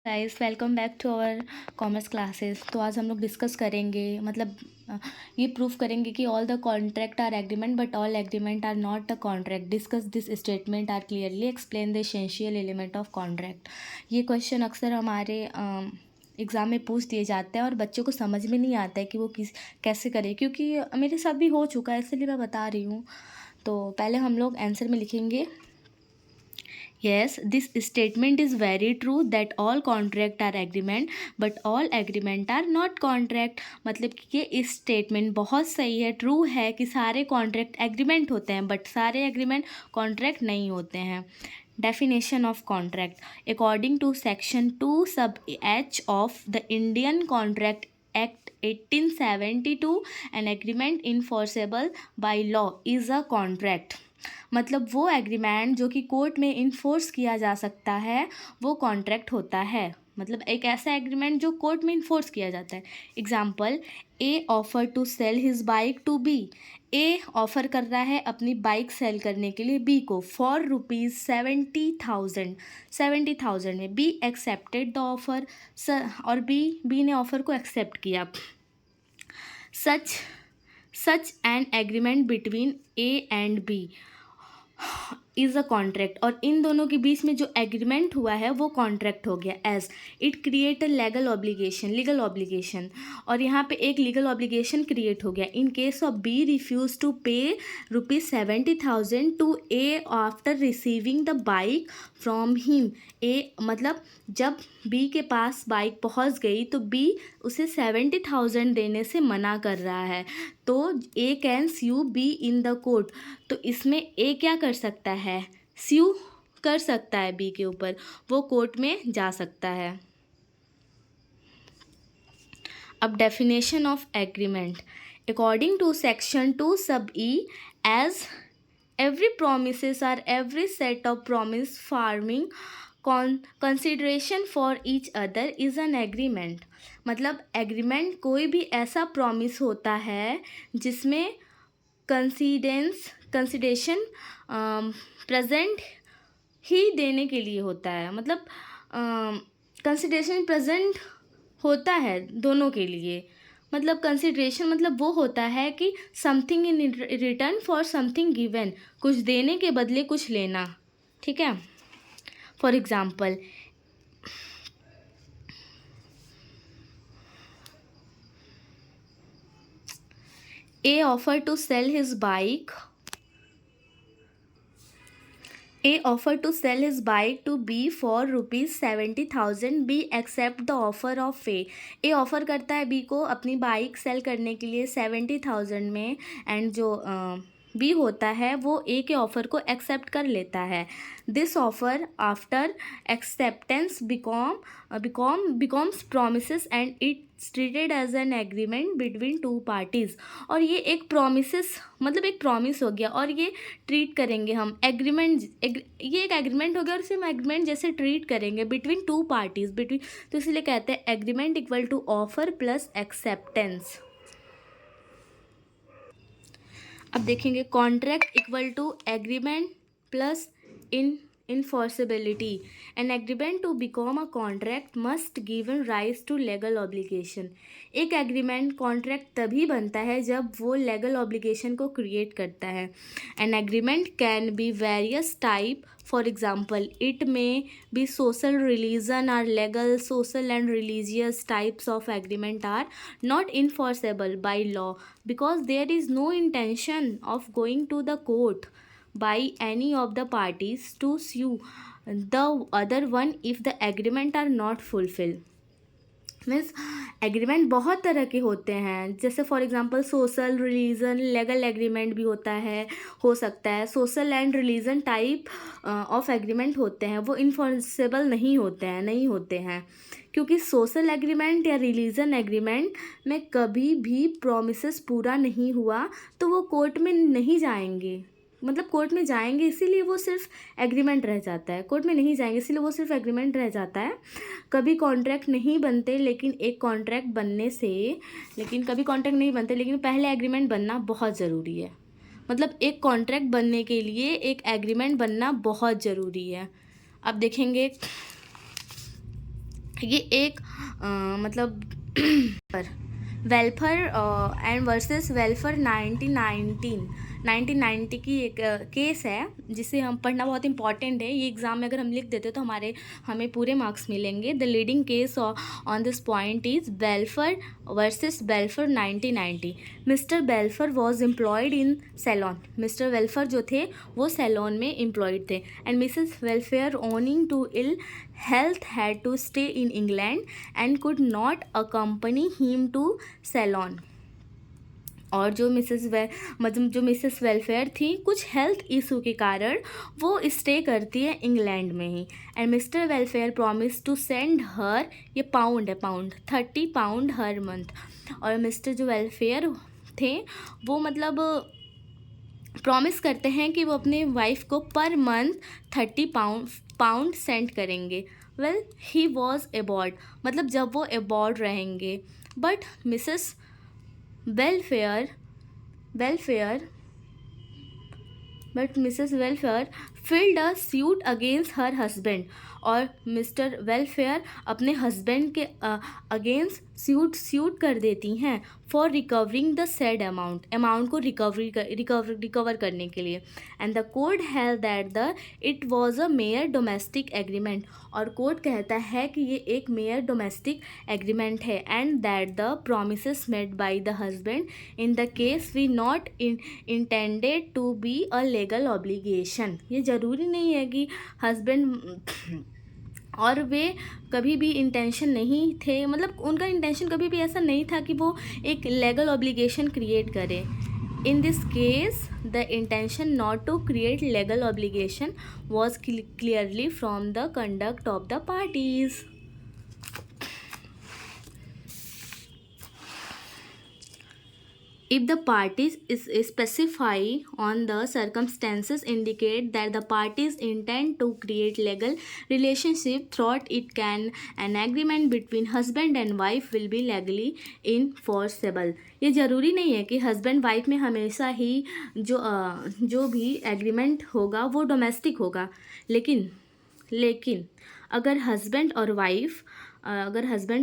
Guys, welcome back to our commerce classes. तो आज हम लोग डिस्कस करेंगे ये प्रूफ करेंगे कि all the contract are agreement but all agreement are not the contract. Discuss this statement or clearly explain the essential element of contract. ये question अक्सर हमारे एग्ज़ाम में पूछ दिए जाते हैं और बच्चों को समझ में नहीं आता है कि वो कैसे करें, क्योंकि मेरे साथ भी हो चुका है, इसलिए मैं बता रही हूँ। तो पहले हम लोग आंसर में लिखेंगे, Yes, this statement is very true that all contract are agreement, but all agreement are not contract। मतलब कि ये इस स्टेटमेंट बहुत सही है, ट्रू है कि सारे कॉन्ट्रैक्ट एग्रीमेंट होते हैं बट सारे एग्रीमेंट कॉन्ट्रैक्ट नहीं होते हैं। Definition of contract according to section 2 sub H of the Indian contract act 1872 an agreement enforceable by law is a contract. मतलब वो एग्रीमेंट जो कि कोर्ट में इन्फोर्स किया जा सकता है वो कॉन्ट्रैक्ट होता है। मतलब एक ऐसा एग्रीमेंट जो कोर्ट में इन्फोर्स किया जाता है। Example, A offer to sell his bike to B. A offer कर रहा है अपनी बाइक सेल करने के लिए बी को फॉर ₹70,000 में। बी एक्सेप्टेड द ऑफ़र और बी ने ऑफ़र को एक्सेप्ट किया। Such an agreement between A and B is a contract. और इन दोनों के बीच में जो एग्रीमेंट हुआ है वो कॉन्ट्रैक्ट हो गया। As it create a legal obligation. और यहाँ पे एक लीगल ऑब्लिगेशन क्रिएट हो गया। In case of B refuse to pay ₹70,000 to A after receiving the bike from him. A मतलब जब बी के पास बाइक पहुँच गई तो बी उसे 70,000 देने से मना कर रहा है, तो A can sue B in the court. तो इसमें ए क्या कर सकता है, स्यू कर सकता है बी के ऊपर, वो कोर्ट में जा सकता है। अब definition of agreement according to section 2 sub E as every promises or every set of promise farming consideration for each other is an agreement। मतलब एग्रीमेंट कोई भी ऐसा प्रॉमिस होता है जिसमें कंसिडरेशन प्रेजेंट ही देने के लिए होता है। मतलब कंसिडरेशन प्रेजेंट होता है दोनों के लिए। मतलब कंसिडरेशन मतलब वो होता है कि something in return for something given, कुछ देने के बदले कुछ लेना। ठीक है। For example, A offer to sell his bike A offered to sell his bike to B for ₹70,000। B accept the offer of A। A offer करता है B को अपनी बाइक सेल करने के लिए 70,000 में, एंड जो बी होता है वो ए के ऑफ़र को एक्सेप्ट कर लेता है। This offer after acceptance becomes promises and it's treated as an agreement between two parties. और ये एक प्रोमिसेस मतलब एक प्रॉमिस हो गया और ये ट्रीट करेंगे हम एग्रीमेंट। ये एक एग्रीमेंट हो गया और इसे हम एग्रीमेंट जैसे ट्रीट करेंगे बिटवीन टू पार्टीज़ तो इसलिए कहते हैं agreement equal to offer plus acceptance. अब देखेंगे contract equal to agreement plus enforceability. An agreement to become a contract must given rise to legal obligation. एक एग्रीमेंट कॉन्ट्रैक्ट तभी बनता है जब वो लीगल ऑब्लिगेशन को क्रिएट करता है। An agreement can be various type. For example, it may be social, religion or legal। Social and religious types of agreement are not enforceable by law because there is no intention of going to the court by any of the parties to sue the other one if the agreement are not fulfilled। Means agreement बहुत तरह के होते हैं, जैसे for example social, religion, legal agreement भी होता है, हो सकता है। Social and religion type of agreement होते हैं, वो इन्फोर्सेबल नहीं होते हैं क्योंकि सोशल एग्रीमेंट या रिलीजन एग्रीमेंट में कभी भी प्रोमिसेस पूरा नहीं हुआ तो वो कोर्ट में नहीं जाएंगे। मतलब कोर्ट में जाएंगे इसीलिए वो सिर्फ एग्रीमेंट रह जाता है, कोर्ट में नहीं जाएंगे इसीलिए वो सिर्फ एग्रीमेंट रह जाता है। कभी कॉन्ट्रैक्ट नहीं बनते लेकिन कभी कॉन्ट्रैक्ट नहीं बनते लेकिन पहले एग्रीमेंट बनना बहुत ज़रूरी है। मतलब एक कॉन्ट्रैक्ट बनने के लिए एक एग्रीमेंट बनना बहुत ज़रूरी है। अब देखेंगे ये एक मतलब वेलफेयर एंड वर्सेस वेलफेयर 1990 की एक केस है, जिसे हम पढ़ना बहुत इंपॉर्टेंट है। ये एग्ज़ाम में अगर हम लिख देते तो हमें पूरे मार्क्स मिलेंगे। The leading case on this point is Balfour versus Balfour 1990। Mr Balfour was employed in Ceylon. Mr Balfour जो थे वो सैलॉन में एम्प्लॉयड थे, and Mrs Balfour owing to ill health had to stay in England and could not accompany him to salon। और जो Mrs welfare थी, कुछ health issue के कारण वो स्टे करती है इंग्लैंड में ही। And mister welfare promise to send her, ये पाउंड है, पाउंड 30 पाउंड हर मंथ। और मिस्टर जो वेलफेयर थे वो मतलब प्रॉमिस करते हैं कि वो अपने वाइफ को पर मंथ 30 पाउंड सेंड करेंगे। वेल ही वॉज अबॉर्ड, मतलब जब वो अबॉर्ड रहेंगे। But Mrs welfare filled a suit against her husband. और मिस्टर वेलफेयर अपने हस्बैंड के अगेंस्ट सूट कर देती हैं for recovering the said amount को रिकवर करने के लिए। And the court held that the it was a mayor domestic agreement. और कोर्ट कहता है कि ये एक मेयर डोमेस्टिक एग्रीमेंट है, and that the promises made by the husband in the case we not intended to be a legal obligation. ये ज़रूरी नहीं है कि हस्बैंड और वे कभी भी इंटेंशन नहीं थे, मतलब उनका इंटेंशन कभी भी ऐसा नहीं था कि वो एक लीगल ऑब्लिगेशन क्रिएट करे। In this case the intention not to create legal obligation was clearly from the conduct of the parties. If the parties specify on the circumstances indicate that the parties intend to create legal relationship throughout it can an agreement between husband and wife will be legally enforceable। ये ज़रूरी नहीं है कि husband wife में हमेशा ही जो भी agreement होगा वो डोमेस्टिक होगा, लेकिन अगर हस्बैंड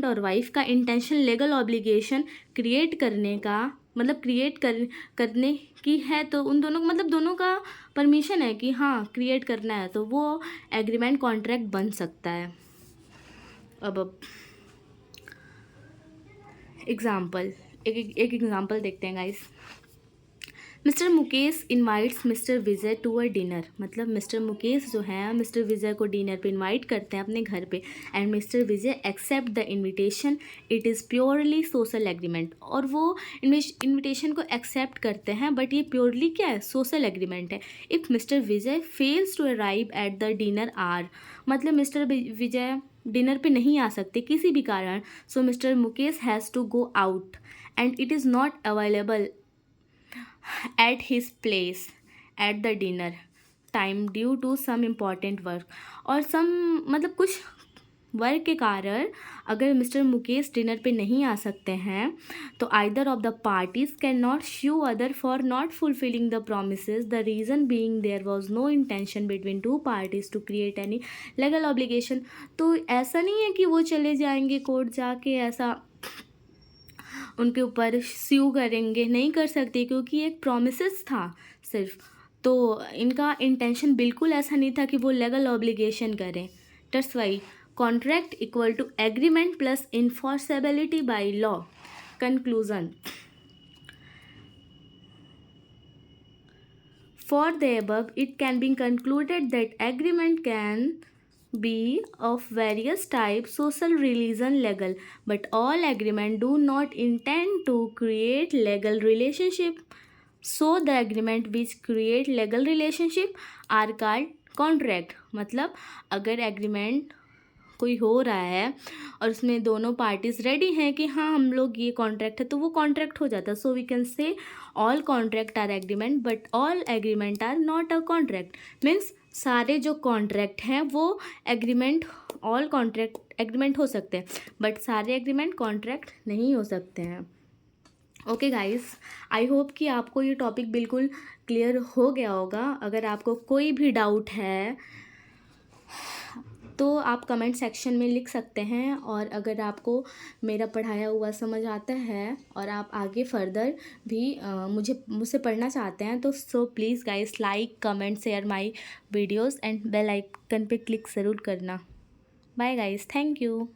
और वाइफ का इंटेंशन लीगल ऑब्लिगेशन क्रिएट करने का करने की है, तो उन दोनों मतलब दोनों का परमिशन है कि हाँ क्रिएट करना है, तो वो एग्रीमेंट कॉन्ट्रैक्ट बन सकता है। अब एग्जाम्पल एक एग्जाम्पल देखते हैं guys. Mr Mukesh invites Mr Vijay to a dinner. मतलब मिस्टर मुकेश जो है मिस्टर विजय को डिनर पे इनवाइट करते हैं अपने घर पे, and Mr Vijay accept the invitation. It is purely social agreement. और वो इनविटेशन को एक्सेप्ट करते हैं, बट ये प्योरली क्या है, सोशल एग्रीमेंट है। If mister Vijay fails to arrive at the dinner hour, मतलब मिस्टर विजय डिनर पे नहीं आ सकते किसी भी कारण, so mister Mukesh has to go out and it is not available at his place at the dinner time due to some important work। और मतलब कुछ वर्क के कारण अगर मिस्टर मुकेश डिनर पे नहीं आ सकते हैं, तो either of the parties can not sue other for not fulfilling the promises, the reason being there was no intention between two parties to create any legal obligation. तो ऐसा नहीं है कि वो चले जाएंगे कोर्ट जाके ऐसा उनके ऊपर स्यू करेंगे, नहीं कर सकते, क्योंकि एक प्रोमिसेस था सिर्फ। तो इनका इंटेंशन बिल्कुल ऐसा नहीं था कि वो लीगल ऑब्लिगेशन करें। That's why contract equal to agreement plus enforceability by law. Conclusion, for the above it can be concluded that agreement can be of various types, social, religion, legal, but all agreement do not intend to create legal relationship, so the agreement which create legal relationship are called contract। मतलब अगर agreement कोई हो रहा है और उसमें दोनों parties ready हैं कि हाँ हम लोग ये कॉन्ट्रैक्ट है, तो वो कॉन्ट्रैक्ट हो जाता है। So we can say all contract are agreement but all agreement are not a contract. Means सारे जो कॉन्ट्रैक्ट हैं वो एग्रीमेंट, ऑल कॉन्ट्रैक्ट एग्रीमेंट हो सकते हैं, बट सारे एग्रीमेंट कॉन्ट्रैक्ट नहीं हो सकते हैं। ओके गाइस, आई होप कि आपको ये टॉपिक बिल्कुल क्लियर हो गया होगा। अगर आपको कोई भी डाउट है तो आप कमेंट सेक्शन में लिख सकते हैं। और अगर आपको मेरा पढ़ाया हुआ समझ आता है और आप आगे फर्दर भी मुझसे पढ़ना चाहते हैं तो so please guys like comment share my videos and bell icon पे क्लिक ज़रूर करना। Bye guys, thank you.